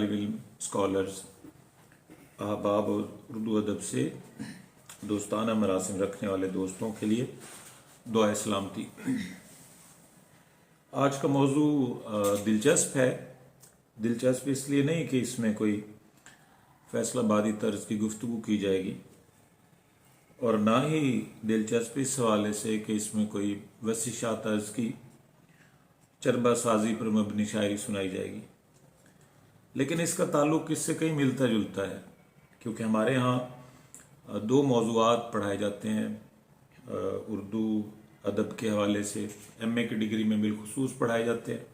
طالب علم، اسکالرز، احباب اور اردو ادب سے دوستانہ مراسم رکھنے والے دوستوں کے لیے دعائے سلامتی۔ آج کا موضوع دلچسپ ہے۔ دلچسپ اس لیے نہیں کہ اس میں کوئی فیصلہ بادی طرز کی گفتگو کی جائے گی، اور نہ ہی دلچسپ اس حوالے سے کہ اس میں کوئی وسیع شاہ طرز کی چربہ سازی پر مبنی شاعری سنائی جائے گی، لیکن اس کا تعلق اس سے کہیں ملتا جلتا ہے، کیونکہ ہمارے ہاں دو موضوعات پڑھائے جاتے ہیں اردو ادب کے حوالے سے۔ ایم اے کی ڈگری میں بالخصوص پڑھائے جاتے ہیں،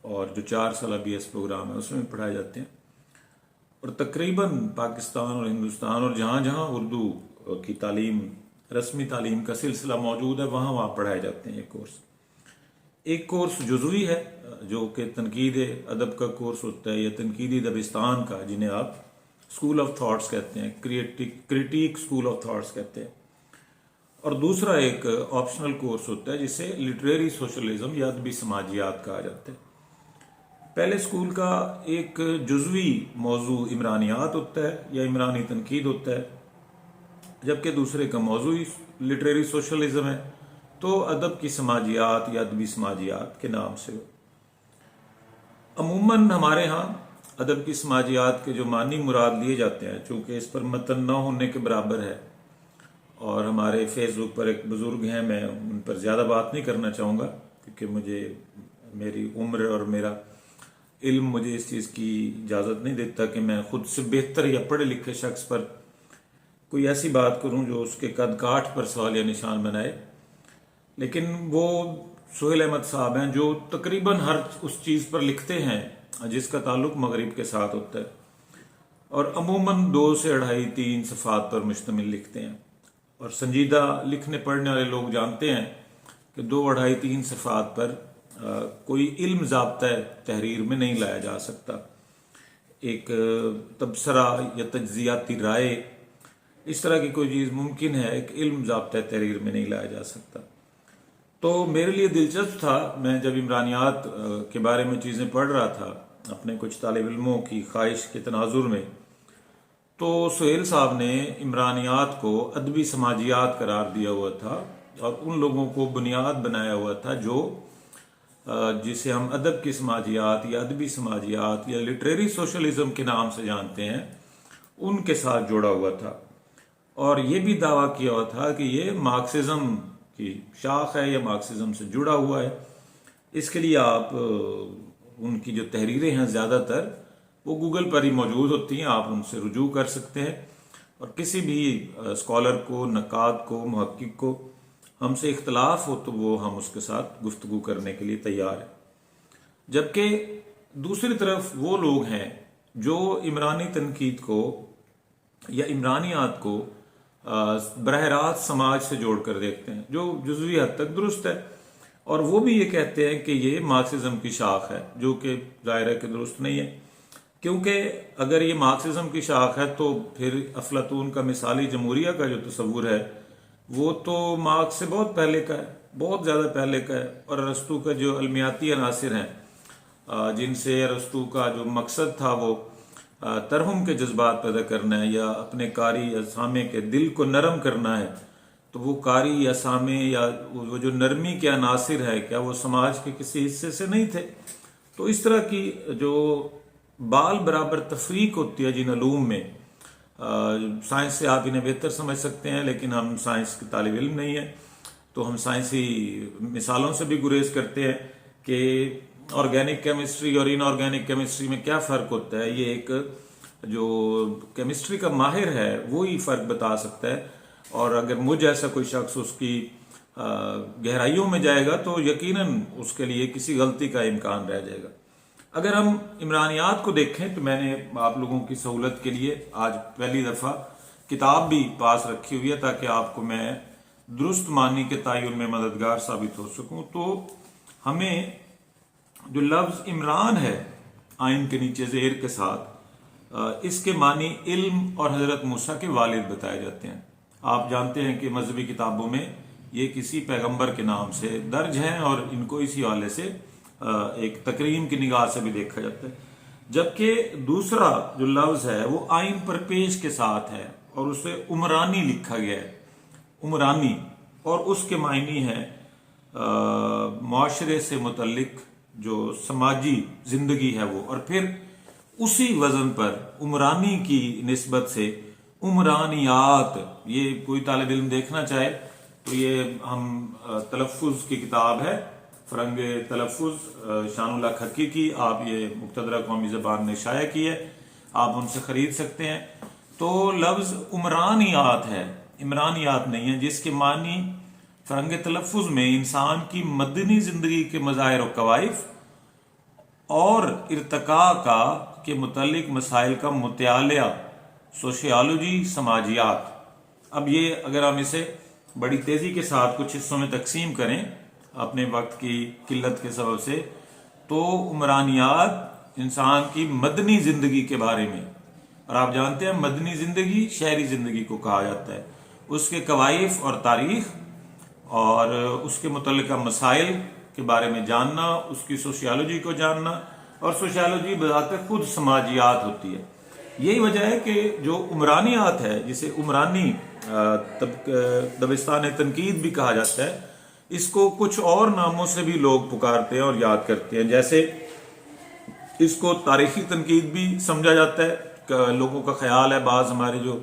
اور جو 4 سالہ بی ایس پروگرام ہے اس میں پڑھائے جاتے ہیں، اور تقریباً پاکستان اور ہندوستان اور جہاں جہاں اردو کی تعلیم، رسمی تعلیم کا سلسلہ موجود ہے، وہاں پڑھائے جاتے ہیں یہ کورس۔ ایک کورس جزوی ہے جو کہ تنقید ادب کا کورس ہوتا ہے، یا تنقیدی دبستان کا، جنہیں آپ اسکول آف تھاٹس کہتے ہیں، کریٹیک اسکول آف تھاٹس کہتے ہیں، اور دوسرا ایک آپشنل کورس ہوتا ہے جسے لٹریری سوشلزم یا ادبی سماجیات کہا جاتا ہے۔ پہلے اسکول کا ایک جزوی موضوع عمرانیات ہوتا ہے یا عمرانی تنقید ہوتا ہے، جبکہ دوسرے کا موضوع لٹریری سوشلزم ہے، تو ادب کی سماجیات یا ادبی سماجیات کے نام سے ہو۔ عموماً ہمارے ہاں ادب کی سماجیات کے جو معنی مراد لیے جاتے ہیں، چونکہ اس پر متن نہ ہونے کے برابر ہے، اور ہمارے فیس بک پر ایک بزرگ ہیں، میں ان پر زیادہ بات نہیں کرنا چاہوں گا، کیونکہ میری عمر اور میرا علم مجھے اس چیز کی اجازت نہیں دیتا کہ میں خود سے بہتر یا پڑھے لکھے شخص پر کوئی ایسی بات کروں جو اس کے قد کاٹھ پر سوال یا نشان بنائے۔ لیکن وہ سہیل احمد صاحب ہیں جو تقریباً ہر اس چیز پر لکھتے ہیں جس کا تعلق مغرب کے ساتھ ہوتا ہے، اور عموماً 2 سے 2.5 3 صفحات پر مشتمل لکھتے ہیں، اور سنجیدہ لکھنے پڑھنے والے لوگ جانتے ہیں کہ 2 2.5 3 صفحات پر کوئی علم ضابطہ تحریر میں نہیں لایا جا سکتا۔ ایک تبصرہ یا تجزیاتی رائے، اس طرح کی کوئی چیز ممکن ہے، ایک علم ضابطہ تحریر میں نہیں لایا جا سکتا۔ تو میرے لیے دلچسپ تھا، میں جب عمرانیات کے بارے میں چیزیں پڑھ رہا تھا اپنے کچھ طالب علموں کی خواہش کے تناظر میں، تو سہیل صاحب نے عمرانیات کو ادبی سماجیات قرار دیا ہوا تھا، اور ان لوگوں کو بنیاد بنایا ہوا تھا جو جسے ہم ادب کی سماجیات یا ادبی سماجیات یا لٹریری سوشلزم کے نام سے جانتے ہیں، ان کے ساتھ جوڑا ہوا تھا، اور یہ بھی دعویٰ کیا ہوا تھا کہ یہ مارکسزم کی شاخ ہے یا مارکسزم سے جڑا ہوا ہے۔ اس کے لیے آپ ان کی جو تحریریں ہیں زیادہ تر وہ گوگل پر ہی موجود ہوتی ہیں، آپ ان سے رجوع کر سکتے ہیں، اور کسی بھی اسکالر کو، نقاد کو، محقق کو ہم سے اختلاف ہو تو وہ ہم اس کے ساتھ گفتگو کرنے کے لیے تیار ہیں۔ جبکہ دوسری طرف وہ لوگ ہیں جو عمرانی تنقید کو یا عمرانیات کو براہ راست سماج سے جوڑ کر دیکھتے ہیں، جو جزوی حد تک درست ہے، اور وہ بھی یہ کہتے ہیں کہ یہ مارکسزم کی شاخ ہے، جو کہ ظاہر ہے کہ درست نہیں ہے، کیونکہ اگر یہ مارکسزم کی شاخ ہے تو پھر افلاطون کا مثالی جمہوریہ کا جو تصور ہے وہ تو مارکس سے بہت پہلے کا ہے، بہت زیادہ پہلے کا ہے، اور ارسطو کا جو علمیاتی عناصر ہیں جن سے ارسطو کا جو مقصد تھا وہ ترحم کے جذبات پیدا کرنا ہے، یا اپنے قاری یا سامع کے دل کو نرم کرنا ہے، تو وہ قاری یا سامع یا وہ جو نرمی کے عناصر ہے، کیا وہ سماج کے کسی حصے سے نہیں تھے؟ تو اس طرح کی جو بال برابر تفریق ہوتی ہے جن علوم میں، سائنس سے آپ انہیں بہتر سمجھ سکتے ہیں، لیکن ہم سائنس کے طالب علم نہیں ہیں، تو ہم سائنسی مثالوں سے بھی گریز کرتے ہیں کہ آرگینک کیمسٹری اور ان آرگینک کیمسٹری میں کیا فرق ہوتا ہے۔ یہ ایک جو کیمسٹری کا ماہر ہے وہی فرق بتا سکتا ہے، اور اگر مجھ جیسا کوئی شخص اس کی گہرائیوں میں جائے گا تو یقیناً اس کے لیے کسی غلطی کا امکان رہ جائے گا۔ اگر ہم عمرانیات کو دیکھیں تو میں نے آپ لوگوں کی سہولت کے لیے آج پہلی دفعہ کتاب بھی پاس رکھی ہوئی ہے تاکہ آپ کو میں درست معنی کے تعین میں مددگار ثابت ہو سکوں۔ تو ہمیں جو لفظ عمران ہے آئین کے نیچے زیر کے ساتھ، اس کے معنی علم اور حضرت موسیٰ کے والد بتائے جاتے ہیں۔ آپ جانتے ہیں کہ مذہبی کتابوں میں یہ کسی پیغمبر کے نام سے درج ہیں، اور ان کو اسی حوالے سے ایک تکریم کی نگاہ سے بھی دیکھا جاتا ہے۔ جبکہ دوسرا جو لفظ ہے وہ آئین پر پیش کے ساتھ ہے اور اسے عمرانی لکھا گیا ہے، عمرانی، اور اس کے معنی ہے معاشرے سے متعلق جو سماجی زندگی ہے وہ، اور پھر اسی وزن پر عمرانی کی نسبت سے عمرانیات، یہ کوئی طالب علم دیکھنا چاہے تو یہ ہم تلفظ کی کتاب ہے، فرنگ تلفظ شان اللہ کھکی کی، آپ یہ مقتدرہ قومی زبان نے شائع کی ہے، آپ ان سے خرید سکتے ہیں۔ تو لفظ عمرانیات ہے، عمرانیات نہیں ہے، جس کے معنی فرنگ تلفظ میں انسان کی مدنی زندگی کے مظاہر و کوائف اور ارتقاء کا کے متعلق مسائل کا مطالعہ، سوشیالوجی، سماجیات۔ اب یہ اگر ہم اسے بڑی تیزی کے ساتھ کچھ حصوں میں تقسیم کریں اپنے وقت کی قلت کے سبب سے، تو عمرانیات انسان کی مدنی زندگی کے بارے میں، اور آپ جانتے ہیں مدنی زندگی شہری زندگی کو کہا جاتا ہے، اس کے کوائف اور تاریخ اور اس کے متعلقہ مسائل کے بارے میں جاننا، اس کی سوشیالوجی کو جاننا، اور سوشیالوجی بذات خود سماجیات ہوتی ہے۔ یہی وجہ ہے کہ جو عمرانیات ہے، جسے عمرانی دبستان تنقید بھی کہا جاتا ہے، اس کو کچھ اور ناموں سے بھی لوگ پکارتے ہیں اور یاد کرتے ہیں، جیسے اس کو تاریخی تنقید بھی سمجھا جاتا ہے۔ لوگوں کا خیال ہے، بعض ہمارے جو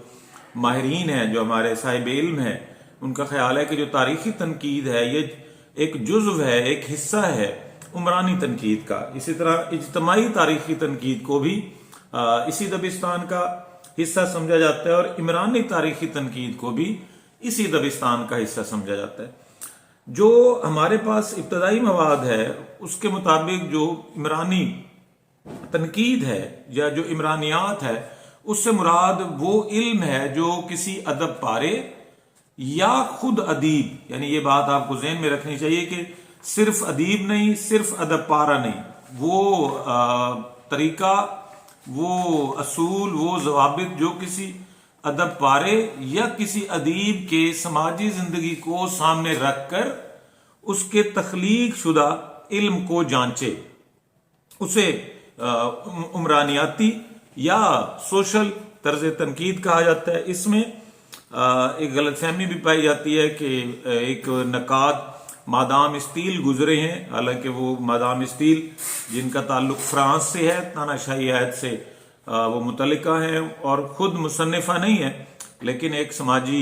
ماہرین ہیں، جو ہمارے صاحب علم ہیں، ان کا خیال ہے کہ جو تاریخی تنقید ہے یہ ایک جزو ہے، ایک حصہ ہے عمرانی تنقید کا۔ اسی طرح اجتماعی تاریخی تنقید کو بھی اسی دبستان کا حصہ سمجھا جاتا ہے، اور عمرانی تاریخی تنقید کو بھی اسی دبستان کا حصہ سمجھا جاتا ہے۔ جو ہمارے پاس ابتدائی مواد ہے اس کے مطابق جو عمرانی تنقید ہے یا جو عمرانیات ہے، اس سے مراد وہ علم ہے جو کسی ادب پارے یا خود ادیب، یعنی یہ بات آپ کو ذہن میں رکھنی چاہیے کہ صرف ادیب نہیں، صرف ادب پارا نہیں، وہ طریقہ، وہ اصول، وہ ضوابط جو کسی ادب پارے یا کسی ادیب کے سماجی زندگی کو سامنے رکھ کر اس کے تخلیق شدہ علم کو جانچے، اسے عمرانیاتی یا سوشل طرز تنقید کہا جاتا ہے۔ اس میں ایک غلط فہمی بھی پائی جاتی ہے کہ ایک نقاد مادام اسٹیل گزرے ہیں، حالانکہ وہ مادام اسٹیل جن کا تعلق فرانس سے ہے، تاناشاہی عہد سے وہ متعلقہ ہیں اور خود مصنفہ نہیں ہے، لیکن ایک سماجی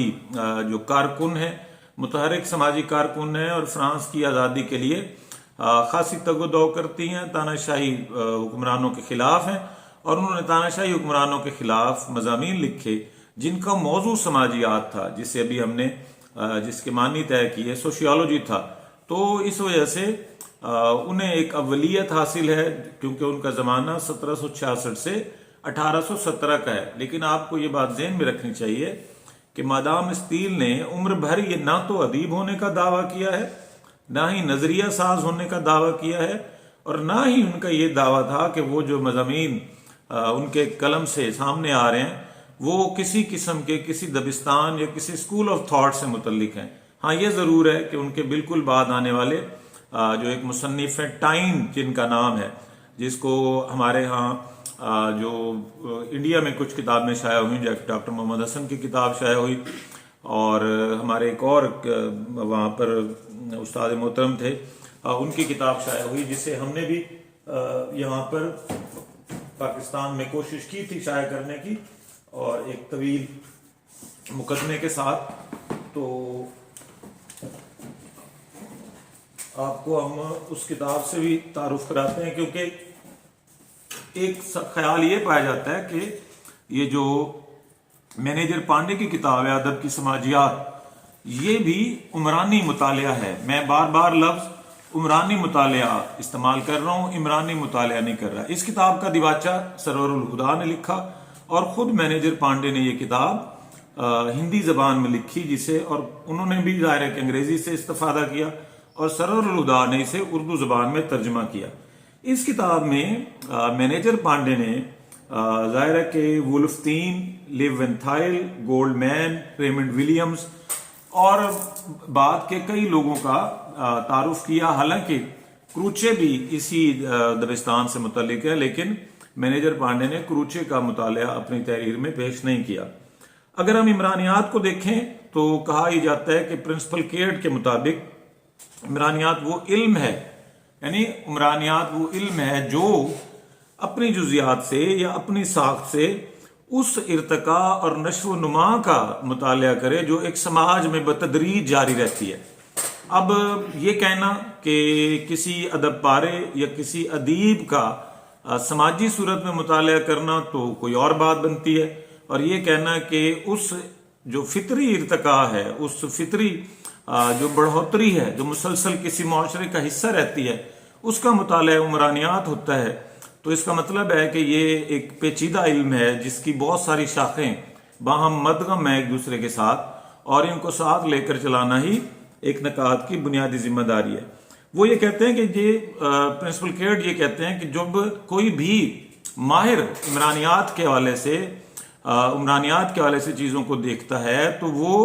جو کارکن ہے، متحرک سماجی کارکن ہے، اور فرانس کی آزادی کے لیے خاصی تگ و دو کرتی ہیں، تاناشاہی حکمرانوں کے خلاف ہیں، اور انہوں نے تاناشاہی حکمرانوں کے خلاف مضامین لکھے جن کا موضوع سماجیات تھا، جسے ابھی ہم نے جس کے معنی طے کیے سوشیالوجی تھا۔ تو اس وجہ سے انہیں ایک اولیت حاصل ہے، کیونکہ ان کا زمانہ 1766 سے 1817 کا ہے۔ لیکن آپ کو یہ بات ذہن میں رکھنی چاہیے کہ مادام اسٹیل نے عمر بھر یہ نہ تو ادیب ہونے کا دعویٰ کیا ہے، نہ ہی نظریہ ساز ہونے کا دعویٰ کیا ہے، اور نہ ہی ان کا یہ دعویٰ تھا کہ وہ جو مضامین ان کے قلم سے سامنے آ رہے ہیں وہ کسی قسم کے کسی دبستان یا کسی اسکول آف تھاٹ سے متعلق ہیں۔ ہاں یہ ضرور ہے کہ ان کے بالکل بعد آنے والے جو ایک مصنف ہیں، ٹائم جن کا نام ہے، جس کو ہمارے ہاں جو انڈیا میں کچھ کتابیں شائع ہوئی، ڈاکٹر محمد حسن کی کتاب شائع ہوئی، اور ہمارے ایک اور وہاں پر استاد محترم تھے، ان کی کتاب شائع ہوئی، جسے ہم نے بھی یہاں پر پاکستان میں کوشش کی تھی شائع کرنے کی، اور ایک طویل مقدمے کے ساتھ۔ تو آپ کو ہم اس کتاب سے بھی تعارف کراتے ہیں، کیونکہ ایک خیال یہ پایا جاتا ہے کہ یہ جو مینیجر پانڈے کی کتاب ہے ادب کی سماجیات، یہ بھی عمرانی مطالعہ ہے۔ میں بار بار لفظ عمرانی مطالعہ استعمال کر رہا ہوں، عمرانی مطالعہ نہیں کر رہا۔ اس کتاب کا دیباچہ سرور الہدا نے لکھا، اور خود مینیجر پانڈے نے یہ کتاب ہندی زبان میں لکھی، جسے اور انہوں نے بھی ظاہر ہے کہ انگریزی سے استفادہ کیا، اور سرور الہدا نے اسے اردو زبان میں ترجمہ کیا۔ اس کتاب میں مینیجر پانڈے نے ظاہر ہے کہ وولفستین، لیونتھائل، گولڈ مین، ریمنڈ ولیمز اور بعد کے کئی لوگوں کا تعارف کیا، حالانکہ کروچے بھی اسی دبستان سے متعلق ہے، لیکن مینیجر پانڈے نے کروچے کا مطالعہ اپنی تحریر میں پیش نہیں کیا۔ اگر ہم عمرانیات کو دیکھیں تو کہا ہی جاتا ہے کہ پرنسپل کیئرڈ کے مطابق عمرانیات وہ علم ہے، یعنی عمرانیات وہ علم ہے جو اپنی جزیات سے یا اپنی ساخت سے اس ارتقاء اور نشو و نما کا مطالعہ کرے جو ایک سماج میں بتدریج جاری رہتی ہے۔ اب یہ کہنا کہ کسی ادب پارے یا کسی ادیب کا سماجی صورت میں مطالعہ کرنا تو کوئی اور بات بنتی ہے، اور یہ کہنا کہ اس جو فطری ارتقاء ہے، اس فطری جو بڑھوتری ہے جو مسلسل کسی معاشرے کا حصہ رہتی ہے، اس کا مطالعہ عمرانیات ہوتا ہے، تو اس کا مطلب ہے کہ یہ ایک پیچیدہ علم ہے جس کی بہت ساری شاخیں باہم مدغم ہیں ایک دوسرے کے ساتھ، اور ان کو ساتھ لے کر چلانا ہی ایک نقاد کی بنیادی ذمہ داری ہے۔ وہ یہ کہتے ہیں کہ یہ پرنسپل کیئرڈ یہ کہتے ہیں کہ جب کوئی بھی ماہر عمرانیات کے حوالے سے چیزوں کو دیکھتا ہے تو وہ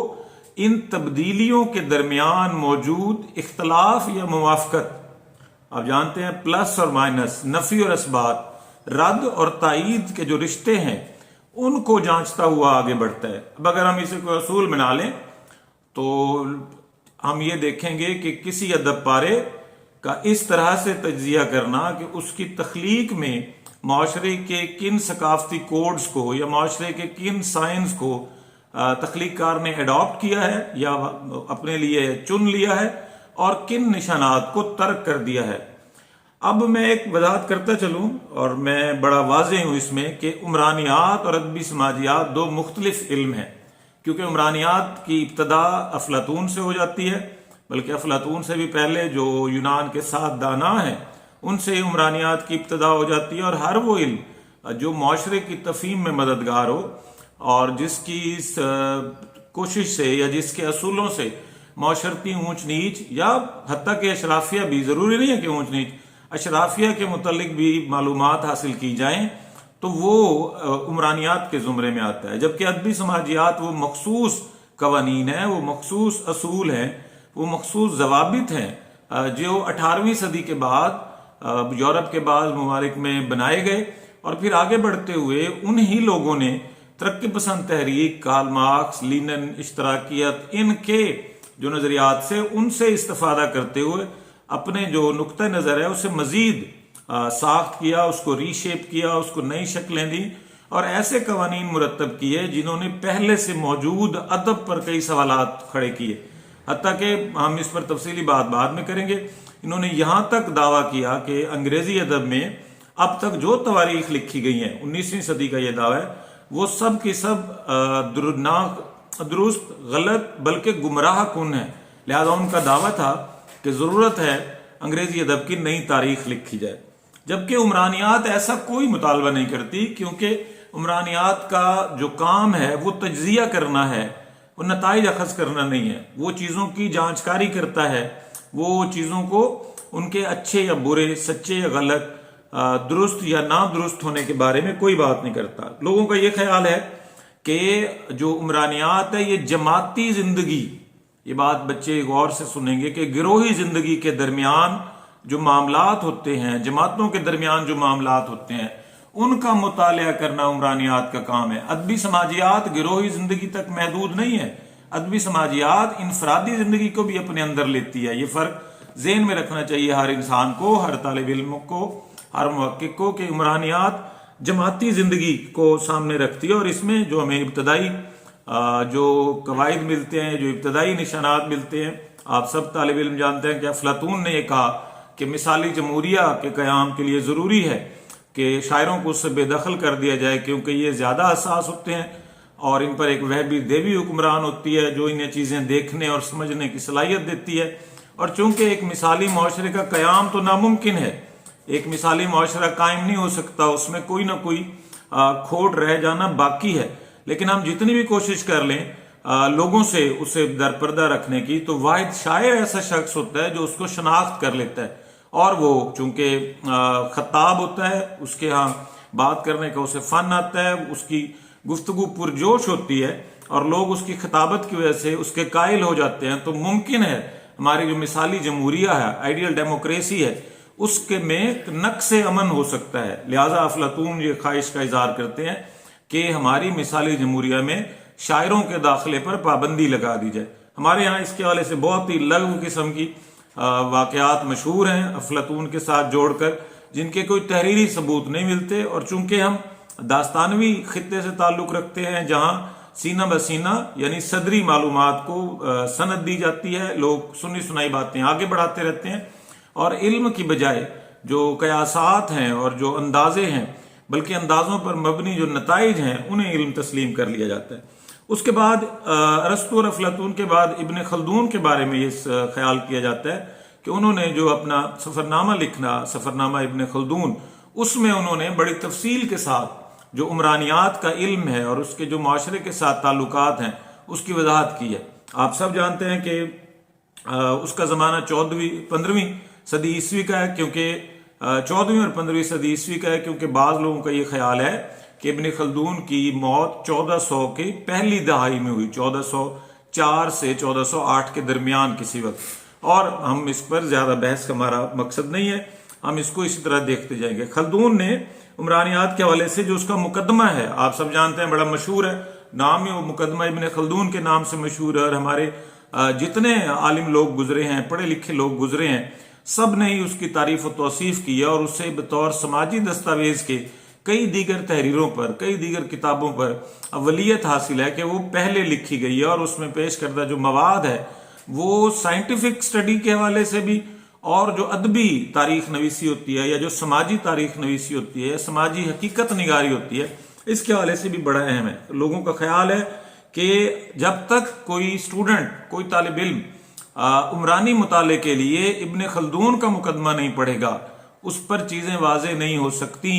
ان تبدیلیوں کے درمیان موجود اختلاف یا موافقت، آپ جانتے ہیں پلس اور مائنس، نفی اور اثبات، رد اور تائید کے جو رشتے ہیں ان کو جانچتا ہوا آگے بڑھتا ہے۔ اب اگر ہم اسے کوئی اصول بنا لیں تو ہم یہ دیکھیں گے کہ کسی ادب پارے کا اس طرح سے تجزیہ کرنا کہ اس کی تخلیق میں معاشرے کے کن ثقافتی کوڈز کو یا معاشرے کے کن سائنس کو تخلیق کار نے اڈاپٹ کیا ہے یا اپنے لیے چن لیا ہے، اور کن نشانات کو ترک کر دیا ہے۔ اب میں ایک وضاحت کرتا چلوں، اور میں بڑا واضح ہوں اس میں کہ عمرانیات اور ادبی سماجیات دو مختلف علم ہیں، کیونکہ عمرانیات کی ابتدا افلاطون سے ہو جاتی ہے، بلکہ افلاطون سے بھی پہلے جو یونان کے 7 دانا ہیں ان سے عمرانیات کی ابتدا ہو جاتی ہے، اور ہر وہ علم جو معاشرے کی تفہیم میں مددگار ہو اور جس کی کوشش سے یا جس کے اصولوں سے معاشرتی اونچ نیچ یا حتیٰ کہ اشرافیہ بھی، ضروری نہیں ہے کہ اونچ نیچ، اشرافیہ کے متعلق بھی معلومات حاصل کی جائیں تو وہ عمرانیات کے زمرے میں آتا ہے، جبکہ ادبی سماجیات وہ مخصوص قوانین ہیں، وہ مخصوص اصول ہیں، وہ مخصوص ضوابط ہیں جو 18ویں صدی کے بعد یورپ کے بعض ممالک میں بنائے گئے، اور پھر آگے بڑھتے ہوئے انہی لوگوں نے ترقی پسند تحریک، کارل مارکس، لینن، اشتراکیت، ان کے جو نظریات سے ان سے استفادہ کرتے ہوئے اپنے جو نقطہ نظر ہے اسے مزید ساخت کیا، اس کو ری شیپ کیا، اس کو نئی شکلیں دی، اور ایسے قوانین مرتب کیے جنہوں نے پہلے سے موجود ادب پر کئی سوالات کھڑے کیے، حتیٰ کہ ہم اس پر تفصیلی بات بعد میں کریں گے۔ انہوں نے یہاں تک دعویٰ کیا کہ انگریزی ادب میں اب تک جو تواریخ لکھی گئی ہیں، 19ویں صدی کا یہ دعویٰ ہے، وہ سب کی سب درست، غلط، بلکہ گمراہ کن ہے، لہذا ان کا دعویٰ تھا کہ ضرورت ہے انگریزی ادب کی نئی تاریخ لکھی جائے، جبکہ عمرانیات ایسا کوئی مطالبہ نہیں کرتی، کیونکہ عمرانیات کا جو کام ہے وہ تجزیہ کرنا ہے، وہ نتائج اخذ کرنا نہیں ہے، وہ چیزوں کی جانچ کاری کرتا ہے، وہ چیزوں کو ان کے اچھے یا برے، سچے یا غلط، درست یا نادرست ہونے کے بارے میں کوئی بات نہیں کرتا۔ لوگوں کا یہ خیال ہے کہ جو عمرانیات ہے یہ جماعتی زندگی، یہ بات بچے غور سے سنیں گے کہ گروہی زندگی کے درمیان جو معاملات ہوتے ہیں، جماعتوں کے درمیان جو معاملات ہوتے ہیں، ان کا مطالعہ کرنا عمرانیات کا کام ہے۔ ادبی سماجیات گروہی زندگی تک محدود نہیں ہے، ادبی سماجیات انفرادی زندگی کو بھی اپنے اندر لیتی ہے۔ یہ فرق ذہن میں رکھنا چاہیے ہر انسان کو، ہر طالب علم کو، ہر محقق کو، کہ عمرانیات جماعتی زندگی کو سامنے رکھتی ہے، اور اس میں جو ہمیں ابتدائی جو قواعد ملتے ہیں، جو ابتدائی نشانات ملتے ہیں، آپ سب طالب علم جانتے ہیں کہ افلاطون نے یہ کہا کہ مثالی جمہوریہ کے قیام کے لیے ضروری ہے کہ شاعروں کو اس سے بے دخل کر دیا جائے، کیونکہ یہ زیادہ حساس ہوتے ہیں اور ان پر ایک وہبی دیوی حکمران ہوتی ہے جو انہیں چیزیں دیکھنے اور سمجھنے کی صلاحیت دیتی ہے، اور چونکہ ایک مثالی معاشرے کا قیام تو ناممکن ہے، ایک مثالی معاشرہ قائم نہیں ہو سکتا، اس میں کوئی نہ کوئی کھوٹ رہ جانا باقی ہے، لیکن ہم جتنی بھی کوشش کر لیں لوگوں سے اسے درپردہ رکھنے کی، تو واحد شاعر ایسا شخص ہوتا ہے جو اس کو شناخت کر لیتا ہے، اور وہ چونکہ خطاب ہوتا ہے، اس کے ہاں بات کرنے کا اسے فن آتا ہے، اس کی گفتگو پرجوش ہوتی ہے، اور لوگ اس کی خطابت کی وجہ سے اس کے قائل ہو جاتے ہیں، تو ممکن ہے ہماری جو مثالی جمہوریہ ہے، آئیڈیل ڈیموکریسی ہے، اس کے میں نقص امن ہو سکتا ہے. لہذا افلاطون یہ خواہش کا اظہار کرتے ہیں کہ ہماری مثالی جمہوریہ میں شاعروں کے داخلے پر پابندی لگا دی جائے. ہمارے ہاں اس کے حوالے سے بہت ہی لغو قسم کی واقعات مشہور ہیں افلاطون کے ساتھ جوڑ کر، جن کے کوئی تحریری ثبوت نہیں ملتے، اور چونکہ ہم داستانوی خطے سے تعلق رکھتے ہیں جہاں سینہ بسینہ یعنی صدری معلومات کو سند دی جاتی ہے، لوگ سنی سنائی باتیں آگے بڑھاتے رہتے ہیں، اور علم کی بجائے جو قیاسات ہیں اور جو اندازے ہیں، بلکہ اندازوں پر مبنی جو نتائج ہیں، انہیں علم تسلیم کر لیا جاتا ہے. اس کے بعد ارسطو اور افلاطون کے بعد ابن خلدون کے بارے میں یہ خیال کیا جاتا ہے کہ انہوں نے جو اپنا سفرنامہ لکھنا، سفرنامہ ابن خلدون، اس میں انہوں نے بڑی تفصیل کے ساتھ جو عمرانیات کا علم ہے اور اس کے جو معاشرے کے ساتھ تعلقات ہیں اس کی وضاحت کی ہے. آپ سب جانتے ہیں کہ اس کا زمانہ 15ویں صدی عیسوی کا ہے، کیونکہ 14ویں اور 15ویں صدی عیسوی کا ہے، کیونکہ بعض لوگوں کا یہ خیال ہے کہ ابن خلدون کی موت 1400 کی پہلی دہائی میں ہوئی، 1404 سے 1408 کے درمیان کسی وقت. اور ہم اس پر زیادہ بحث کا ہمارا مقصد نہیں ہے، ہم اس کو اسی طرح دیکھتے جائیں گے. خلدون نے عمرانیات کے حوالے سے جو اس کا مقدمہ ہے، آپ سب جانتے ہیں، بڑا مشہور ہے، نام ہی وہ مقدمہ ابن خلدون کے نام سے مشہور ہے، اور ہمارے جتنے عالم لوگ گزرے ہیں، پڑھے لکھے لوگ گزرے ہیں، سب نے ہی اس کی تعریف و توصیف کی ہے، اور اسے بطور سماجی دستاویز کے کئی دیگر تحریروں پر، کئی دیگر کتابوں پر اولیت حاصل ہے کہ وہ پہلے لکھی گئی ہے، اور اس میں پیش کردہ جو مواد ہے وہ سائنٹیفک سٹڈی کے حوالے سے بھی، اور جو ادبی تاریخ نویسی ہوتی ہے یا جو سماجی تاریخ نویسی ہوتی ہے یا سماجی حقیقت نگاری ہوتی ہے، اس کے حوالے سے بھی بڑا اہم ہے. لوگوں کا خیال ہے کہ جب تک کوئی اسٹوڈنٹ، کوئی طالب علم عمرانی مطالعے کے لیے ابن خلدون کا مقدمہ نہیں پڑھے گا، اس پر چیزیں واضح نہیں ہو سکتی.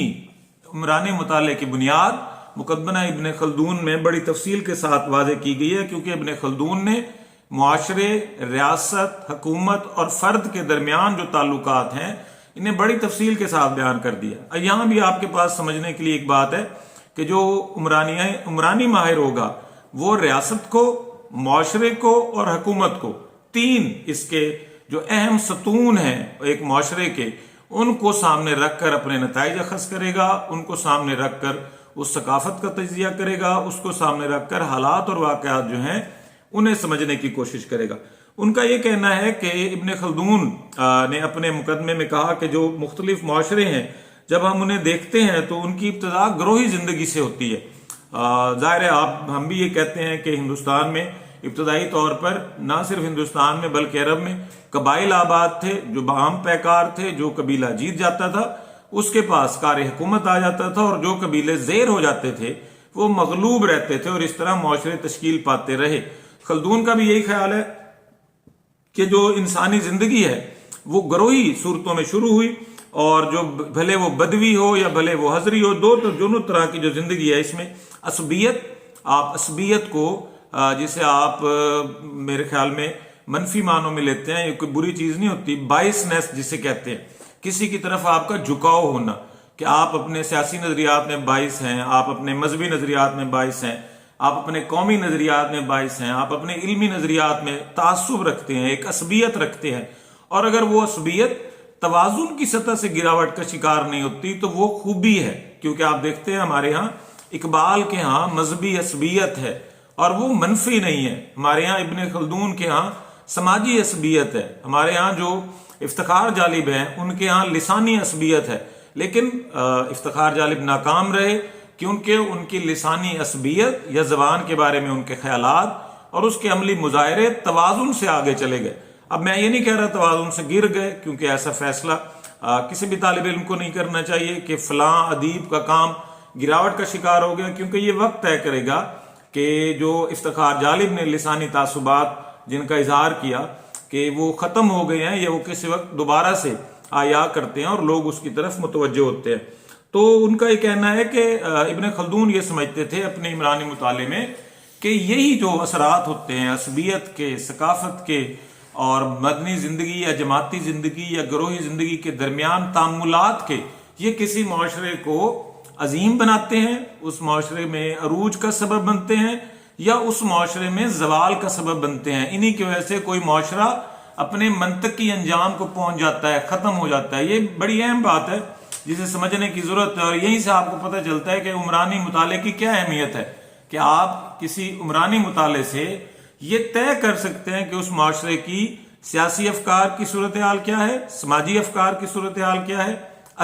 عمرانی مطالعے کی بنیاد مقدمہ ابن خلدون میں بڑی تفصیل کے ساتھ واضح کی گئی ہے، کیونکہ ابن خلدون نے معاشرے، ریاست، حکومت اور فرد کے درمیان جو تعلقات ہیں انہیں بڑی تفصیل کے ساتھ بیان کر دیا. یہاں بھی آپ کے پاس سمجھنے کے لیے ایک بات ہے کہ جو عمرانی ماہر ہوگا وہ ریاست کو، معاشرے کو اور حکومت کو، تین اس کے جو اہم ستون ہیں ایک معاشرے کے، ان کو سامنے رکھ کر اپنے نتائج اخذ کرے گا، ان کو سامنے رکھ کر اس ثقافت کا تجزیہ کرے گا، اس کو سامنے رکھ کر حالات اور واقعات جو ہیں انہیں سمجھنے کی کوشش کرے گا. ان کا یہ کہنا ہے کہ ابن خلدون نے اپنے مقدمے میں کہا کہ جو مختلف معاشرے ہیں جب ہم انہیں دیکھتے ہیں تو ان کی ابتدا گروہی زندگی سے ہوتی ہے. ظاہر ہے ہم بھی یہ کہتے ہیں کہ ہندوستان میں ابتدائی طور پر نہ صرف ہندوستان میں بلکہ عرب میں قبائل آباد تھے جو باہم پیکار تھے. جو قبیلہ جیت جاتا تھا اس کے پاس کار حکومت آ جاتا تھا، اور جو قبیلے زیر ہو جاتے تھے وہ مغلوب رہتے تھے، اور اس طرح معاشرے تشکیل پاتے رہے. خلدون کا بھی یہی خیال ہے کہ جو انسانی زندگی ہے وہ گروہی صورتوں میں شروع ہوئی، اور جو بھلے وہ بدوی ہو یا بھلے وہ حضری ہو، دونوں طرح کی جو زندگی ہے اس میں آپ عصبیت کو، جسے آپ میرے خیال میں منفی معنوں میں لیتے ہیں، یہ کوئی بری چیز نہیں ہوتی، بائسنس جسے کہتے ہیں، کسی کی طرف آپ کا جھکاؤ ہونا، کہ آپ اپنے سیاسی نظریات میں باعث ہیں، آپ اپنے مذہبی نظریات میں باعث ہیں، آپ اپنے قومی نظریات میں باعث ہیں، آپ اپنے علمی نظریات میں تعصب رکھتے ہیں، ایک عصبیت رکھتے ہیں، اور اگر وہ عصبیت توازن کی سطح سے گراوٹ کا شکار نہیں ہوتی تو وہ خوبی ہے. کیونکہ آپ دیکھتے ہیں ہمارے ہاں اقبال کے ہاں مذہبی عصبیت ہے اور وہ منفی نہیں ہے. ہمارے ہاں ابن خلدون کے ہاں سماجی عصبیت ہے. ہمارے ہاں جو افتخار جالب ہیں ان کے ہاں لسانی عصبیت ہے. لیکن افتخار جالب ناکام رہے کیونکہ ان کی لسانی عصبیت یا زبان کے بارے میں ان کے خیالات اور اس کے عملی مظاہرے توازن سے آگے چلے گئے. اب میں یہ نہیں کہہ رہا توازن سے گر گئے، کیونکہ ایسا فیصلہ کسی بھی طالب علم کو نہیں کرنا چاہیے کہ فلاں ادیب کا کام گراوٹ کا شکار ہو گیا، کیونکہ یہ وقت طے کرے گا کہ جو افتخار جالب نے لسانی تعصبات جن کا اظہار کیا کہ وہ ختم ہو گئے ہیں یا وہ کسی وقت دوبارہ سے آیا کرتے ہیں اور لوگ اس کی طرف متوجہ ہوتے ہیں. تو ان کا یہ کہنا ہے کہ ابن خلدون یہ سمجھتے تھے اپنے عمرانی مطالعے میں کہ یہی جو اثرات ہوتے ہیں عصبیت کے، ثقافت کے اور مدنی زندگی یا جماعتی زندگی یا گروہی زندگی کے درمیان تعاملات کے، یہ کسی معاشرے کو عظیم بناتے ہیں، اس معاشرے میں عروج کا سبب بنتے ہیں یا اس معاشرے میں زوال کا سبب بنتے ہیں. انہی کی وجہ سے کوئی معاشرہ اپنے منطقی انجام کو پہنچ جاتا ہے، ختم ہو جاتا ہے۔ یہ بڑی اہم بات ہے جسے سمجھنے کی ضرورت ہے، اور یہیں سے آپ کو پتہ چلتا ہے کہ عمرانی مطالعے کی کیا اہمیت ہے، کہ آپ کسی عمرانی مطالعے سے یہ طے کر سکتے ہیں کہ اس معاشرے کی سیاسی افکار کی صورتحال کیا ہے، سماجی افکار کی صورتحال کیا ہے،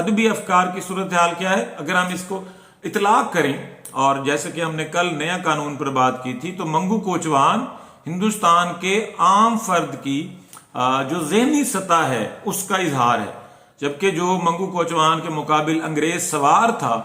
ادبی افکار کی صورتحال کیا ہے۔ اگر ہم اس کو اطلاق کریں، اور جیسے کہ ہم نے کل نیا قانون پر بات کی تھی، تو منگو کوچوان ہندوستان کے عام فرد کی جو ذہنی سطح ہے اس کا اظہار ہے، جبکہ جو منگو کوچوان کے مقابل انگریز سوار تھا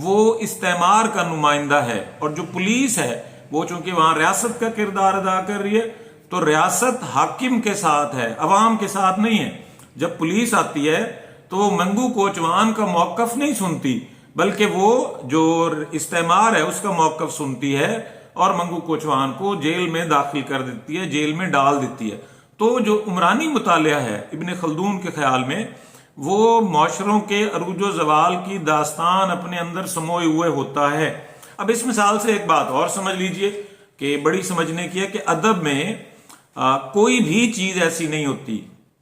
وہ استعمار کا نمائندہ ہے، اور جو پولیس ہے وہ چونکہ وہاں ریاست کا کردار ادا کر رہی ہے، تو ریاست حاکم کے ساتھ ہے، عوام کے ساتھ نہیں ہے۔ جب پولیس آتی ہے تو وہ منگو کوچوان کا موقف نہیں سنتی، بلکہ وہ جو استعمار ہے اس کا موقف سنتی ہے، اور منگو کوچوان کو جیل میں داخل کر دیتی ہے، جیل میں ڈال دیتی ہے۔ تو جو عمرانی مطالعہ ہے ابن خلدون کے خیال میں، وہ معاشروں کے عروج و زوال کی داستان اپنے اندر سموئے ہوئے ہوتا ہے۔ اب اس مثال سے ایک بات اور سمجھ لیجئے کہ بڑی سمجھنے کی ہے، کہ ادب میں کوئی بھی چیز ایسی نہیں ہوتی،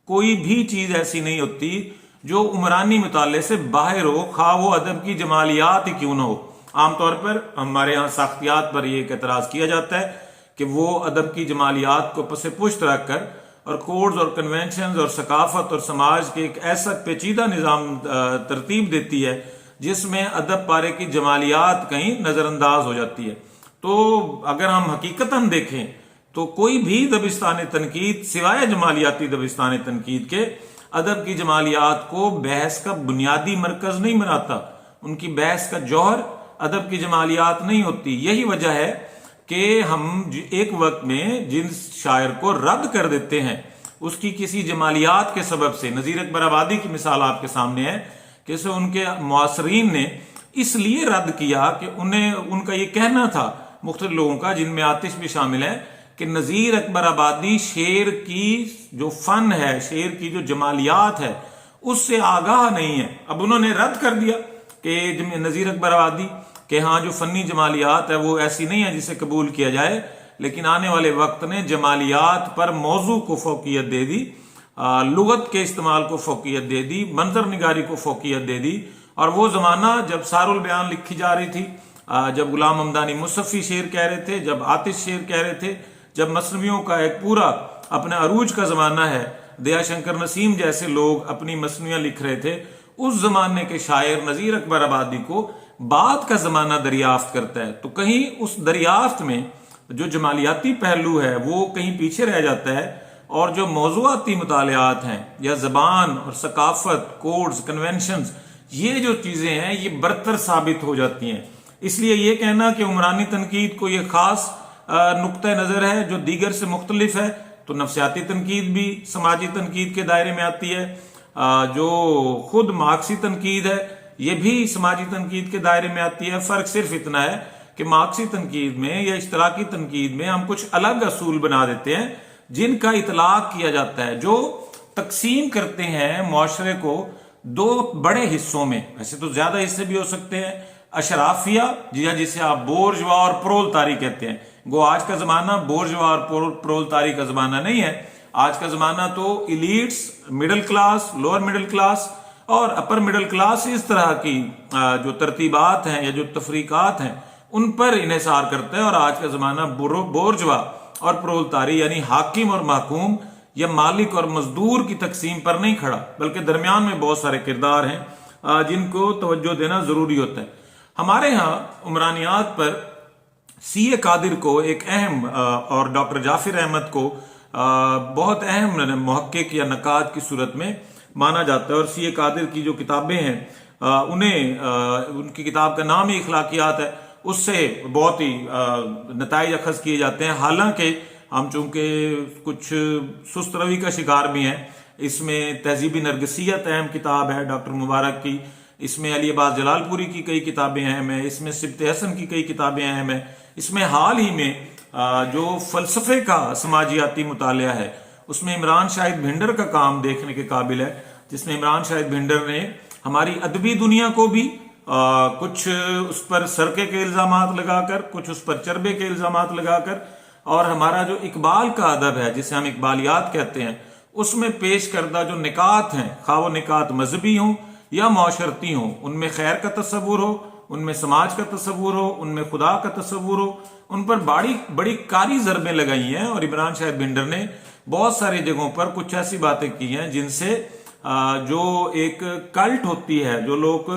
کوئی بھی چیز ایسی نہیں ہوتی جو عمرانی مطالعے سے باہر ہو، خواہ وہ ادب کی جمالیات ہی کیوں نہ ہو۔ عام طور پر ہمارے ہاں ساختیات پر یہ ایک اعتراض کیا جاتا ہے کہ وہ ادب کی جمالیات کو پس پشت رکھ کر اور کوڈز اور کنونشنز اور ثقافت اور سماج کے ایک ایسا پیچیدہ نظام ترتیب دیتی ہے جس میں ادب پارے کی جمالیات کہیں نظر انداز ہو جاتی ہے۔ تو اگر ہم حقیقتاً دیکھیں تو کوئی بھی دبستان تنقید سوائے جمالیاتی دبستان تنقید کے ادب کی جمالیات کو بحث کا بنیادی مرکز نہیں بناتا، ان کی بحث کا جوہر ادب کی جمالیات نہیں ہوتی۔ یہی وجہ ہے کہ ہم ایک وقت میں جن شاعر کو رد کر دیتے ہیں اس کی کسی جمالیات کے سبب سے، نذیر اکبر آبادی کی مثال آپ کے سامنے ہے، کہ اسے ان کے معاصرین نے اس لیے رد کیا کہ ان کا یہ کہنا تھا، مختلف لوگوں کا جن میں آتش بھی شامل ہے، کہ نذیر اکبر آبادی شعر کی جو فن ہے، شعر کی جو جمالیات ہے اس سے آگاہ نہیں ہے۔ اب انہوں نے رد کر دیا کہ نذیر اکبر آبادی کہ ہاں جو فنی جمالیات ہے وہ ایسی نہیں ہے جسے قبول کیا جائے، لیکن آنے والے وقت نے جمالیات پر موضوع کو فوقیت دے دی، لغت کے استعمال کو فوقیت دے دی، منظر نگاری کو فوقیت دے دی۔ اور وہ زمانہ جب سار البیان لکھی جا رہی تھی، جب غلام حمدانی مصفی شعر کہہ رہے تھے، جب آتش شعر کہہ رہے تھے، جب مثنویوں کا ایک پورا اپنا عروج کا زمانہ ہے، دیا شنکر نسیم جیسے لوگ اپنی مثنویاں لکھ رہے تھے، اس زمانے کے شاعر نذیر اکبر آبادی کو بعد کا زمانہ دریافت کرتا ہے، تو کہیں اس دریافت میں جو جمالیاتی پہلو ہے وہ کہیں پیچھے رہ جاتا ہے، اور جو موضوعاتی مطالعات ہیں یا زبان اور ثقافت، کوڈز، کنونشنز، یہ جو چیزیں ہیں یہ برتر ثابت ہو جاتی ہیں۔ اس لیے یہ کہنا کہ عمرانی تنقید کو یہ خاص نقطہ نظر ہے جو دیگر سے مختلف ہے، تو نفسیاتی تنقید بھی سماجی تنقید کے دائرے میں آتی ہے، جو خود مارکسی تنقید ہے یہ بھی سماجی تنقید کے دائرے میں آتی ہے۔ فرق صرف اتنا ہے کہ مارکسی تنقید میں یا اشتراکی تنقید میں ہم کچھ الگ اصول بنا دیتے ہیں جن کا اطلاق کیا جاتا ہے، جو تقسیم کرتے ہیں معاشرے کو دو بڑے حصوں میں، ویسے تو زیادہ حصے بھی ہو سکتے ہیں، اشرافیہ جسے آپ بورژوا اور پرولتاری کہتے ہیں۔ گو آج کا زمانہ بورژوا اور پرولتاری کا زمانہ نہیں ہے، آج کا زمانہ تو elites, middle class, lower middle class اور اپر مڈل کلاس، اس طرح کی جو ترتیبات ہیں یا جو تفریقات ہیں ان پر انحصار کرتا ہے، اور آج کا زمانہ بورژوا اور پرولتاری یعنی حاکم اور محکوم یا مالک اور مزدور کی تقسیم پر نہیں کھڑا، بلکہ درمیان میں بہت سارے کردار ہیں جن کو توجہ دینا ضروری ہوتا ہے۔ ہمارے ہاں عمرانیات پر سی اے قادر کو ایک اہم اور ڈاکٹر جعفر احمد کو بہت اہم محقق یا نقاد کی صورت میں مانا جاتا ہے، اور سی اے قادر کی جو کتابیں ہیں ان کی کتاب کا نام ہی اخلاقیات ہے، اس سے بہت ہی نتائج اخذ کیے جاتے ہیں۔ حالانکہ ہم چونکہ کچھ سست روی کا شکار بھی ہیں، اس میں تہذیبی نرگسیت اہم کتاب ہے ڈاکٹر مبارک کی، اس میں علی عباس جلال پوری کی کئی کتابیں اہم ہیں، اس میں سبت حسن کی کئی کتابیں اہم ہیں، اس میں حال ہی میں جو فلسفے کا سماجیاتی مطالعہ ہے اس میں عمران شاہد بھنڈر کا کام دیکھنے کے قابل ہے، جس میں عمران شاہد بھنڈر نے ہماری ادبی دنیا کو بھی کچھ اس پر سرقے کے الزامات لگا کر، کچھ اس پر چربے کے الزامات لگا کر، اور ہمارا جو اقبال کا ادب ہے جسے ہم اقبالیات کہتے ہیں اس میں پیش کردہ جو نکات ہیں، خواہ وہ نکات مذہبی ہوں یا معاشرتی ہوں، ان میں خیر کا تصور ہو، ان میں سماج کا تصور ہو، ان میں خدا کا تصور ہو، ان پر بڑی کاری ضربیں لگائی ہیں. اور عمران شاہد بھنڈر نے بہت ساری جگہوں پر کچھ ایسی باتیں کی ہیں جن سے جو ایک کلٹ ہوتی ہے، جو لوگ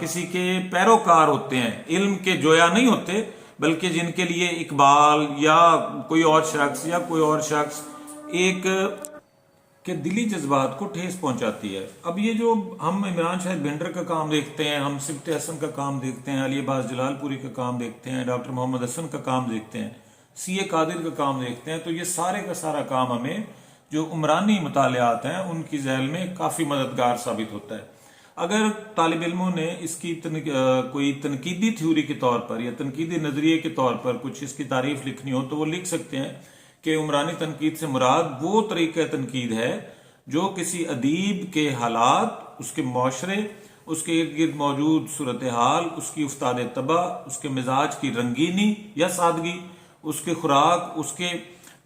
کسی کے پیروکار ہوتے ہیں، علم کے جویا نہیں ہوتے، بلکہ جن کے لیے اقبال یا کوئی اور شخص ایک کے دلی جذبات کو ٹھیس پہنچاتی ہے. اب یہ جو ہم عمران شاہد بھنڈر کا کام دیکھتے ہیں، ہم سبط حسن کا کام دیکھتے ہیں، علی عباس جلال پوری کا کام دیکھتے ہیں، ڈاکٹر محمد حسن کا کام دیکھتے ہیں، سی اے قادر کا کام دیکھتے ہیں، تو یہ سارے کا سارا کام ہمیں جو عمرانی مطالعات ہیں ان کی ذیل میں کافی مددگار ثابت ہوتا ہے. اگر طالب علموں نے اس کی کوئی تنقیدی تھیوری کے طور پر یا تنقیدی نظریے کے طور پر کچھ اس کی تعریف لکھنی ہو تو وہ لکھ سکتے ہیں کہ عمرانی تنقید سے مراد وہ طریقہ تنقید ہے جو کسی ادیب کے حالات، اس کے معاشرے، اس کے ارد گرد موجود صورتحال، اس کی افتاد طبع، اس کے مزاج کی رنگینی یا سادگی، اس کے خوراک، اس کے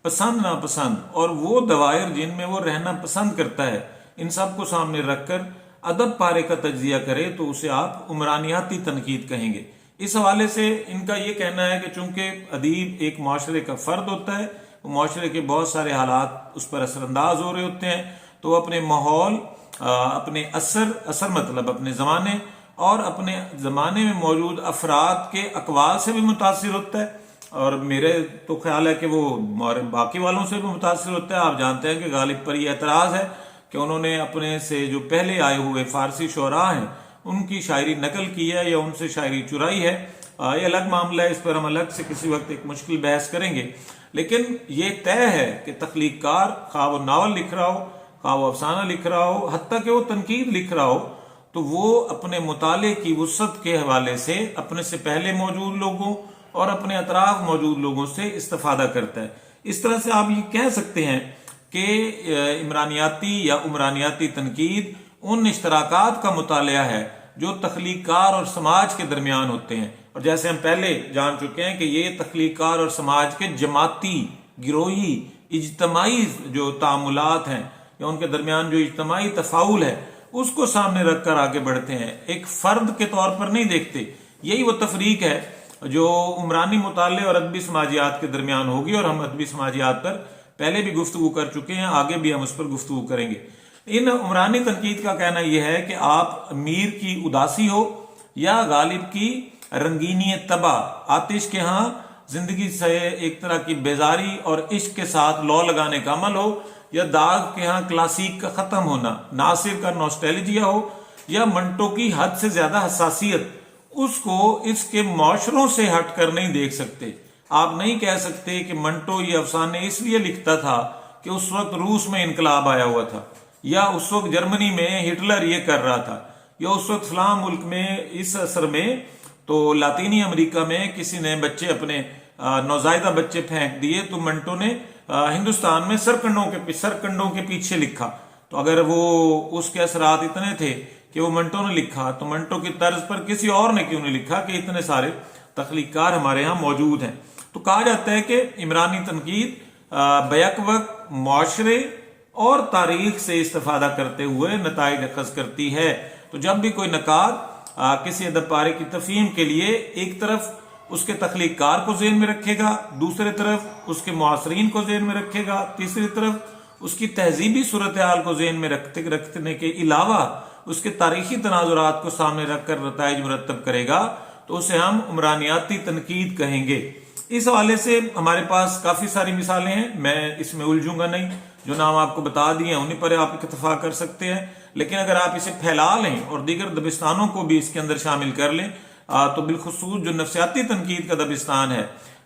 پسند ناپسند اور وہ دوائر جن میں وہ رہنا پسند کرتا ہے، ان سب کو سامنے رکھ کر ادب پارے کا تجزیہ کرے تو اسے آپ عمرانیاتی تنقید کہیں گے. اس حوالے سے ان کا یہ کہنا ہے کہ چونکہ ادیب ایک معاشرے کا فرد ہوتا ہے، معاشرے کے بہت سارے حالات اس پر اثر انداز ہو رہے ہوتے ہیں، تو اپنے ماحول، اپنے اثر مطلب اپنے زمانے اور اپنے زمانے میں موجود افراد کے اقوال سے بھی متاثر ہوتا ہے. اور میرے تو خیال ہے کہ وہ باقی والوں سے بھی متاثر ہوتا ہے. آپ جانتے ہیں کہ غالب پر یہ اعتراض ہے کہ انہوں نے اپنے سے جو پہلے آئے ہوئے فارسی شعراء ہیں ان کی شاعری نقل کی ہے یا ان سے شاعری چرائی ہے. یہ الگ معاملہ ہے، اس پر ہم الگ سے کسی وقت ایک مشکل بحث کریں گے. لیکن یہ طے ہے کہ تخلیق کار خواہ وہ ناول لکھ رہا ہو، خواہ وہ افسانہ لکھ رہا ہو، حتیٰ کہ وہ تنقید لکھ رہا ہو، تو وہ اپنے مطالعے کی وسعت کے حوالے سے اپنے سے پہلے موجود لوگوں اور اپنے اطراف موجود لوگوں سے استفادہ کرتا ہے. اس طرح سے آپ یہ کہہ سکتے ہیں کہ عمرانیاتی یا عمرانیاتی تنقید ان اشتراکات کا مطالعہ ہے جو تخلیق کار اور سماج کے درمیان ہوتے ہیں. اور جیسے ہم پہلے جان چکے ہیں کہ یہ تخلیق کار اور سماج کے جماعتی، گروہی، اجتماعی جو تعاملات ہیں یا ان کے درمیان جو اجتماعی تفاعل ہے اس کو سامنے رکھ کر آگے بڑھتے ہیں، ایک فرد کے طور پر نہیں دیکھتے. یہی وہ تفریق ہے جو عمرانی مطالعے اور ادبی سماجیات کے درمیان ہوگی، اور ہم ادبی سماجیات پر پہلے بھی گفتگو کر چکے ہیں، آگے بھی ہم اس پر گفتگو کریں گے. ان عمرانی تنقید کا کہنا یہ ہے کہ آپ امیر کی اداسی ہو یا غالب کی رنگینی طبع، آتش کے ہاں زندگی سے ایک طرح کی بیزاری اور عشق کے ساتھ لو لگانے کا عمل ہو، یا داغ کے ہاں کلاسیک کا ختم ہونا، ناصر کا نوسٹیلجیا ہو، یا منٹو کی حد سے زیادہ حساسیت، اس کو اس کے معاشروں سے ہٹ کر نہیں دیکھ سکتے. آپ نہیں کہہ سکتے کہ منٹو یہ افسانے اس لیے لکھتا تھا کہ اس وقت روس میں انقلاب آیا ہوا تھا، یا اس وقت جرمنی میں ہٹلر یہ کر رہا تھا، یا اس وقت فلاں ملک میں اس عصر میں تو لاطینی امریکہ میں کسی نے بچے اپنے نوزائیدہ بچے پھینک دیے تو منٹو نے ہندوستان میں سرکنڈوں کے پیچھے لکھا. تو اگر وہ اس کے اثرات اتنے تھے کہ وہ منٹو نے لکھا تو منٹو کی طرز پر کسی اور نے کیوں نہیں لکھا کہ اتنے سارے تخلیق کار ہمارے ہاں موجود ہیں. تو کہا جاتا ہے کہ عمرانی تنقید بیک وقت معاشرے اور تاریخ سے استفادہ کرتے ہوئے نتائج اخذ کرتی ہے. تو جب بھی کوئی نقاد کسی ادب پارے کی تفہیم کے لیے ایک طرف اس کے تخلیق کار کو ذہن میں رکھے گا، دوسری طرف اس کے معاصرین کو ذہن میں رکھے گا، تیسری طرف اس کی تہذیبی صورتحال کو ذہن میں رکھنے کے علاوہ اس کے تاریخی تناظرات کو سامنے رکھ کر نتائج مرتب کرے گا، تو اسے ہم عمرانیاتی تنقید کہیں گے. اس حوالے سے ہمارے پاس کافی ساری مثالیں ہیں، میں اس میں الجھوں گا نہیں، جو نام آپ کو بتا دیے ہیں انہیں پر آپ اکتفا کر سکتے ہیں. لیکن اگر آپ اسے پھیلا لیں اور دیگر دبستانوں کو بھی اس کے اندر شامل کر لیں تو بالخصوص جو نفسیاتی تنقید کا دبستان ہے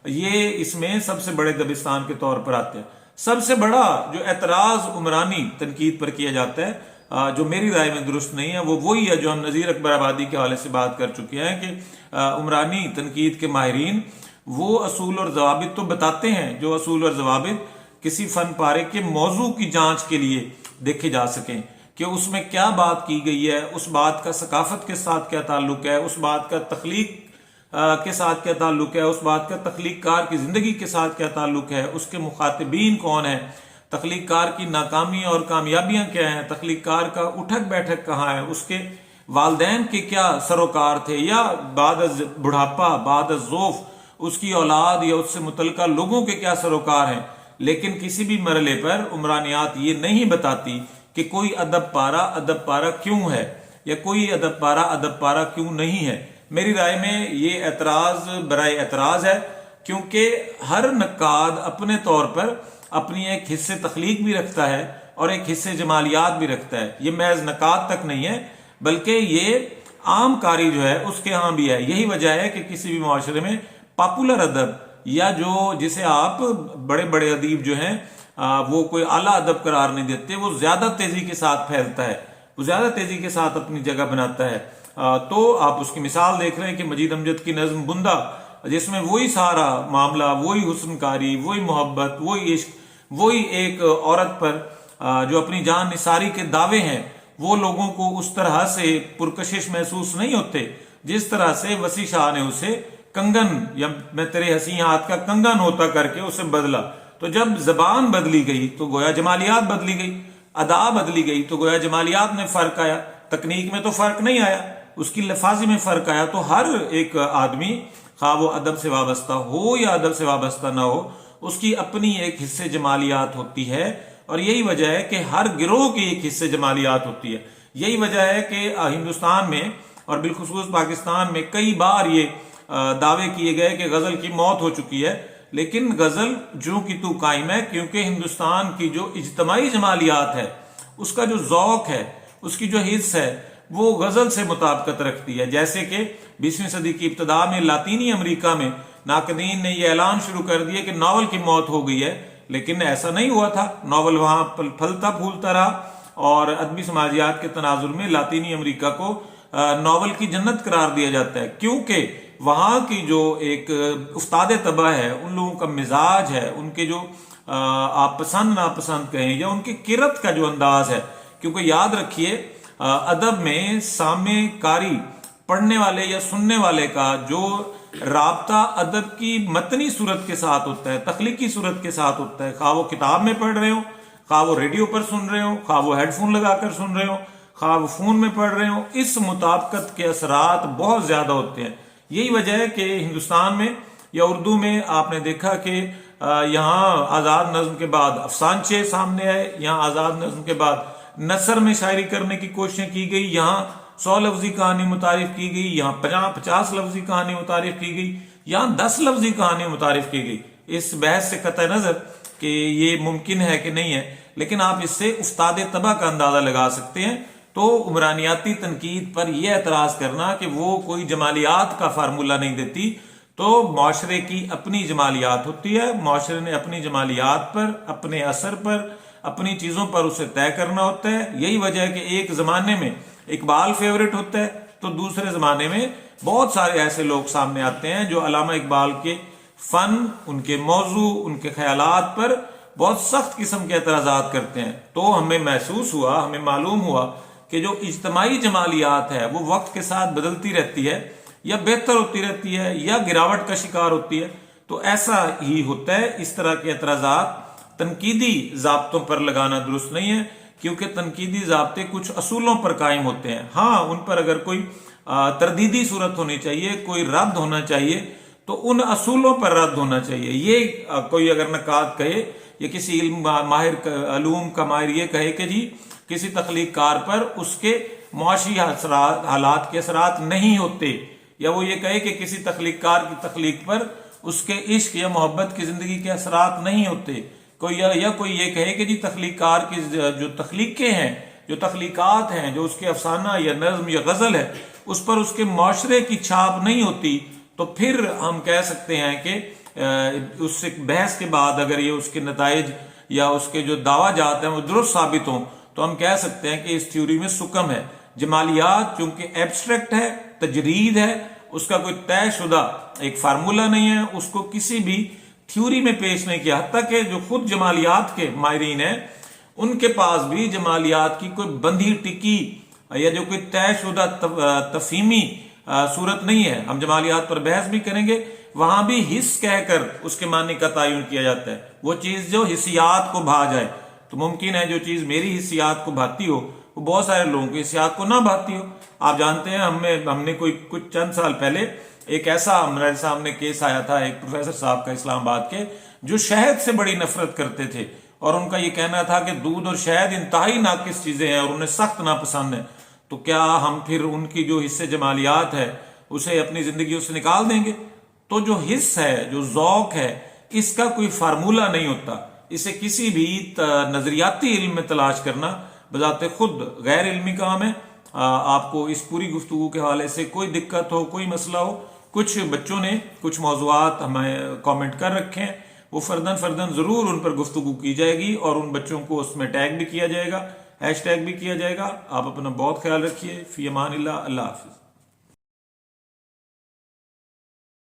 یہ اس میں سب سے بڑے دبستان کے طور پر آتے ہیں. سب سے بڑا جو اعتراض عمرانی تنقید پر کیا جاتا ہے جو میری رائے میں درست نہیں ہے وہ وہی ہے جو ہم نذیر اکبر آبادی کے حوالے سے بات کر چکے ہیں کہ عمرانی تنقید کے ماہرین وہ اصول اور ضوابط تو بتاتے ہیں جو اصول اور ضوابط کسی فن پارے کے موضوع کی جانچ کے لیے دیکھے جا سکیں کہ اس میں کیا بات کی گئی ہے، اس بات کا ثقافت کے ساتھ کیا تعلق ہے، اس بات کا تخلیق کے ساتھ کیا تعلق ہے، اس بات کا تخلیق کار کی زندگی کے ساتھ کیا تعلق ہے، اس کے مخاطبین کون ہیں، تخلیق کار کی ناکامی اور کامیابیاں کیا ہیں، تخلیق کار کا اٹھک بیٹھک کہاں ہے، اس کے والدین کے کیا سروکار تھے، یا بعد از بڑھاپا، بعد از ذوف اس کی اولاد یا اس سے متعلقہ لوگوں کے کیا سروکار ہیں. لیکن کسی بھی مرحلے پر عمرانیات یہ نہیں بتاتی کہ کوئی ادب پارہ کیوں ہے یا کوئی ادب پارہ کیوں نہیں ہے. میری رائے میں یہ اعتراض برائے اعتراض ہے، کیونکہ ہر نقاد اپنے طور پر اپنی ایک حصے تخلیق بھی رکھتا ہے اور ایک حصے جمالیات بھی رکھتا ہے. یہ محض نقاد تک نہیں ہے بلکہ یہ عام کاری جو ہے اس کے ہاں بھی ہے. یہی وجہ ہے کہ کسی بھی معاشرے میں پاپولر ادب یا جسے آپ بڑے بڑے ادیب جو ہیں وہ کوئی اعلیٰ ادب قرار نہیں دیتے، وہ زیادہ تیزی کے ساتھ پھیلتا ہے، وہ زیادہ تیزی کے ساتھ اپنی جگہ بناتا ہے. تو آپ اس کی مثال دیکھ رہے ہیں کہ مجید امجد کی نظم بندہ، جس میں وہی سارا معاملہ، وہی حسن کاری، وہی محبت، وہی عشق، وہی ایک عورت پر جو اپنی جان نثاری کے دعوے ہیں، وہ لوگوں کو اس طرح سے پرکشش محسوس نہیں ہوتے جس طرح سے وسیع شاہ نے اسے کنگن یا میں تیرے حسین ہاتھ کا کنگن ہوتا کر کے اسے بدلا. تو جب زبان بدلی گئی تو گویا جمالیات بدلی گئی، ادا بدلی گئی تو گویا جمالیات میں فرق آیا. تکنیک میں تو فرق نہیں آیا، اس کی لفاظی میں فرق آیا. تو ہر ایک آدمی خواہ وہ ادب سے وابستہ ہو یا ادب سے وابستہ نہ ہو، اس کی اپنی ایک حصے جمالیات ہوتی ہے. اور یہی وجہ ہے کہ ہر گروہ کی ایک حصے جمالیات ہوتی ہے. یہی وجہ ہے کہ ہندوستان میں اور بالخصوص پاکستان میں کئی بار یہ دعوے کیے گئے کہ غزل کی موت ہو چکی ہے، لیکن غزل جو کی تو قائم ہے، کیونکہ ہندوستان کی جو اجتماعی جمالیات ہے، اس کا جو ذوق ہے، اس کی جو حص ہے، وہ غزل سے مطابقت رکھتی ہے. جیسے کہ 20ویں صدی کی ابتدا میں لاطینی امریکہ میں ناقدین نے یہ اعلان شروع کر دیا کہ ناول کی موت ہو گئی ہے، لیکن ایسا نہیں ہوا تھا. ناول وہاں پھلتا پھولتا رہا اور ادبی سماجیات کے تناظر میں لاطینی امریکہ کو ناول کی جنت قرار دیا جاتا ہے، کیونکہ وہاں کی جو ایک استاد طبع ہے، ان لوگوں کا مزاج ہے، ان کے جو آپ پسند ناپسند کہیں یا ان کی قرت کا جو انداز ہے. کیونکہ یاد رکھیے ادب میں سامع کاری، پڑھنے والے یا سننے والے کا جو رابطہ ادب کی متنی صورت کے ساتھ ہوتا ہے، تخلیقی صورت کے ساتھ ہوتا ہے، خواہ وہ کتاب میں پڑھ رہے ہوں، خواہ وہ ریڈیو پر سن رہے ہوں، خواہ وہ ہیڈ فون لگا کر سن رہے ہوں، خواہ وہ فون میں پڑھ رہے ہوں، اس مطابقت کے اثرات بہت زیادہ ہوتے ہیں. یہی وجہ ہے کہ ہندوستان میں یا اردو میں آپ نے دیکھا کہ یہاں آزاد نظم کے بعد افسانچے سامنے آئے، یہاں آزاد نظم کے بعد نثر میں شاعری کرنے کی کوششیں کی گئی، یہاں 100 لفظی کہانی متعارف کی گئی، یہاں 50 لفظی کہانی متعارف کی گئی، یہاں 10 لفظی کہانی متعارف کی گئی. اس بحث سے قطع نظر کہ یہ ممکن ہے کہ نہیں ہے، لیکن آپ اس سے استاد طبع کا اندازہ لگا سکتے ہیں. تو عمرانیاتی تنقید پر یہ اعتراض کرنا کہ وہ کوئی جمالیات کا فارمولہ نہیں دیتی، تو معاشرے کی اپنی جمالیات ہوتی ہے، معاشرے نے اپنی جمالیات پر، اپنے اثر پر، اپنی چیزوں پر اسے طے کرنا ہوتا ہے. یہی وجہ ہے کہ ایک زمانے میں اقبال فیورٹ ہوتا ہے تو دوسرے زمانے میں بہت سارے ایسے لوگ سامنے آتے ہیں جو علامہ اقبال کے فن، ان کے موضوع، ان کے خیالات پر بہت سخت قسم کے اعتراضات کرتے ہیں. تو ہمیں محسوس ہوا، ہمیں معلوم ہوا کہ جو اجتماعی جمالیات ہے وہ وقت کے ساتھ بدلتی رہتی ہے، یا بہتر ہوتی رہتی ہے یا گراوٹ کا شکار ہوتی ہے. تو ایسا ہی ہوتا ہے. اس طرح کے اعتراضات تنقیدی ضابطوں پر لگانا درست نہیں ہے، کیونکہ تنقیدی ضابطے کچھ اصولوں پر قائم ہوتے ہیں. ہاں ان پر اگر کوئی تردیدی صورت ہونی چاہیے، کوئی رد ہونا چاہیے، تو ان اصولوں پر رد ہونا چاہیے. یہ کوئی اگر نقاد کہے یا کسی علوم کا ماہر یہ کہے کہ جی کسی تخلیق کار پر اس کے معاشی حالات کے اثرات نہیں ہوتے، یا وہ یہ کہے کہ کسی تخلیق کار کی تخلیق پر اس کے عشق یا محبت کی زندگی کے اثرات نہیں ہوتے، کوئی یہ کہے کہ جی تخلیق کار کی جو تخلیقیں ہیں، جو تخلیقات ہیں، جو اس کے افسانہ یا نظم یا غزل ہے، اس پر اس کے معاشرے کی چھاپ نہیں ہوتی، تو پھر ہم کہہ سکتے ہیں کہ اس بحث کے بعد اگر یہ اس کے نتائج یا اس کے جو دعویٰ جات ہیں وہ درست ثابت ہوں تو ہم کہہ سکتے ہیں کہ اس تھیوری میں سکم ہے. جمالیات چونکہ ایبسٹریکٹ ہے، تجرید ہے، اس کا کوئی طے شدہ ایک فارمولہ نہیں ہے، اس کو کسی بھی تھیوری میں پیش نہیں کیا. حتیٰ کہ جو خود جمالیات کے ماہرین ہیں ان کے پاس بھی جمالیات کی کوئی بندھی ٹکی یا جو کوئی طے شدہ تفہیمی صورت نہیں ہے. ہم جمالیات پر بحث بھی کریں گے، وہاں بھی حس کہہ کر اس کے معنی کا تعین کیا جاتا ہے، وہ چیز جو حسیات کو بھا جائے. تو ممکن ہے جو چیز میری حسیات کو بھاتی ہو وہ بہت سارے لوگوں کی حسیات کو نہ بھاتی ہو. آپ جانتے ہیں ہم نے کچھ چند سال پہلے ایک ایسا ہمارے سامنے کیس آیا تھا ایک پروفیسر صاحب کا اسلام آباد کے، جو شہد سے بڑی نفرت کرتے تھے اور ان کا یہ کہنا تھا کہ دودھ اور شہد انتہائی ناقص چیزیں ہیں اور انہیں سخت ناپسند ہیں. تو کیا ہم پھر ان کی جو حصے جمالیات ہے اسے اپنی زندگیوں سے نکال دیں گے؟ تو جو حص ہے، جو ذوق ہے، اس کا کوئی فارمولہ نہیں ہوتا. اسے کسی بھی نظریاتی علم میں تلاش کرنا بذات خود غیر علمی کام ہے. آپ کو اس پوری گفتگو کے حوالے سے کوئی دقت ہو، کوئی مسئلہ ہو، کچھ بچوں نے کچھ موضوعات ہمیں کامنٹ کر رکھے ہیں، وہ فرداً ضرور ان پر گفتگو کی جائے گی اور ان بچوں کو اس میں ٹیگ بھی کیا جائے گا، ہیش ٹیگ بھی کیا جائے گا. آپ اپنا بہت خیال رکھیے. فی امان اللہ. اللہ حافظ.